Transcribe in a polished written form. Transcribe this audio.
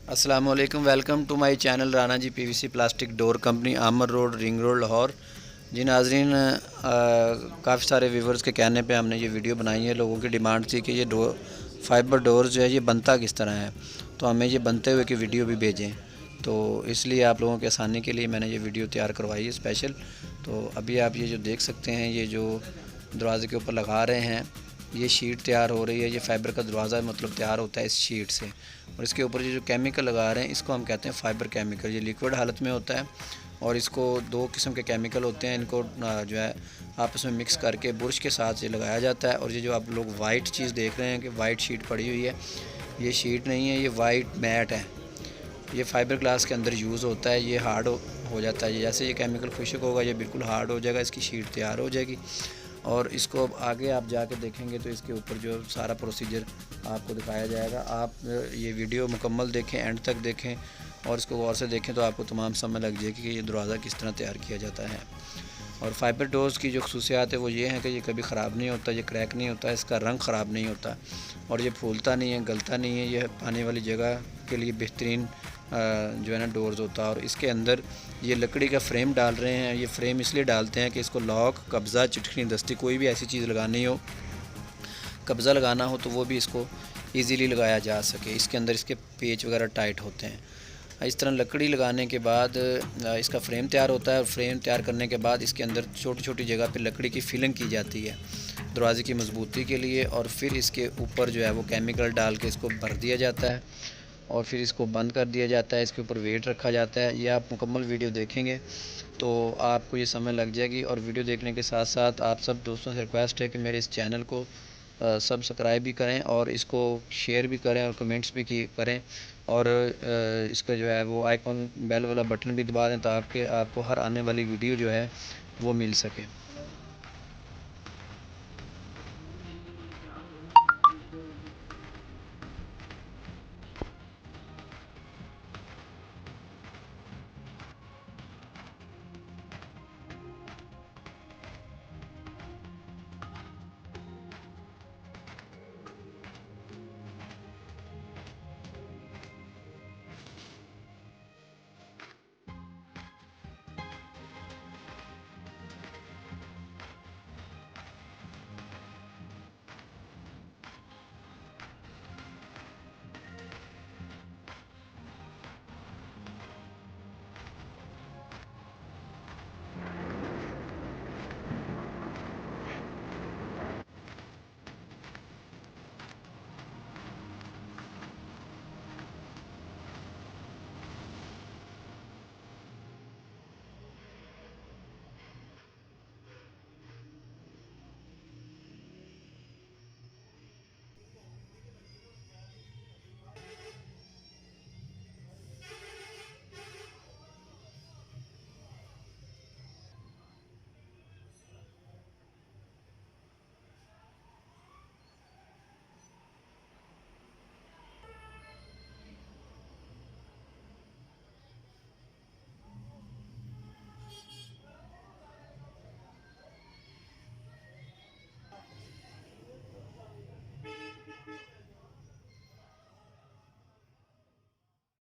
अस्सलाम वालेकुम। Welcome to my channel Rana ji PVC plastic door company, Amar road, ring road, Lahore. जी नाजरीन, काफ़ी सारे व्यूवर्स के कहने पे हमने ये वीडियो बनाई है। लोगों की डिमांड थी कि ये फाइबर डोर जो है ये बनता किस तरह है, तो हमें ये बनते हुए की वीडियो भी भेजें। तो इसलिए आप लोगों की आसानी के लिए मैंने ये वीडियो तैयार करवाई है स्पेशल। तो अभी आप ये जो देख सकते हैं, ये जो दरवाज़े के ऊपर लगा रहे हैं, ये शीट तैयार हो रही है। ये फाइबर का दरवाज़ा मतलब तैयार होता है इस शीट से। और इसके ऊपर ये जो केमिकल लगा रहे हैं, इसको हम कहते हैं फाइबर केमिकल। ये लिक्विड हालत में होता है और इसको दो किस्म के केमिकल होते हैं, इनको जो है आपस में मिक्स करके बुरश के साथ ये लगाया जाता है। और ये जो आप लोग वाइट चीज़ देख रहे हैं कि वाइट शीट पड़ी हुई है, ये शीट नहीं है, ये वाइट मैट है। ये फाइबर ग्लास के अंदर यूज़ होता है। ये हार्ड हो जाता है, जैसे ये केमिकल खुश्क होगा ये बिल्कुल हार्ड हो जाएगा, इसकी शीट तैयार हो जाएगी। और इसको अब आगे आप जाके देखेंगे तो इसके ऊपर जो सारा प्रोसीजर आपको दिखाया जाएगा। आप ये वीडियो मुकम्मल देखें, एंड तक देखें और इसको गौर से देखें तो आपको तमाम समझ लग जाएगी कि ये दरवाज़ा किस तरह तैयार किया जाता है। और फाइबर डोर्स की जो खसूसियात है वो ये है कि ये कभी ख़राब नहीं होता, ये क्रैक नहीं होता, इसका रंग ख़राब नहीं होता और ये फूलता नहीं है, गलता नहीं है। ये पानी वाली जगह के लिए बेहतरीन जो है ना डोर्स होता है। और इसके अंदर ये लकड़ी का फ्रेम डाल रहे हैं। ये फ्रेम इसलिए डालते हैं कि इसको लॉक, कब्ज़ा, चिटकनी, दस्ती कोई भी ऐसी चीज़ लगानी हो, कब्ज़ा लगाना हो तो वो भी इसको ईज़िली लगाया जा सके। इसके अंदर इसके पेच वगैरह टाइट होते हैं। इस तरह लकड़ी लगाने के बाद इसका फ्रेम तैयार होता है और फ्रेम तैयार करने के बाद इसके अंदर छोटी छोटी जगह पे लकड़ी की फिलिंग की जाती है दरवाज़े की मजबूती के लिए। और फिर इसके ऊपर जो है वो केमिकल डाल के इसको भर दिया जाता है और फिर इसको बंद कर दिया जाता है। इसके ऊपर वेट रखा जाता है। ये आप मुकम्मल वीडियो देखेंगे तो आपको ये समझ लग जाएगी। और वीडियो देखने के साथ साथ आप सब दोस्तों से रिक्वेस्ट है कि मेरे इस चैनल को सब्सक्राइब भी करें और इसको शेयर भी करें और कमेंट्स भी करें। और इसका जो है वो आइकॉन बेल वाला बटन भी दबा दें ताकि आपको हर आने वाली वीडियो जो है वो मिल सके।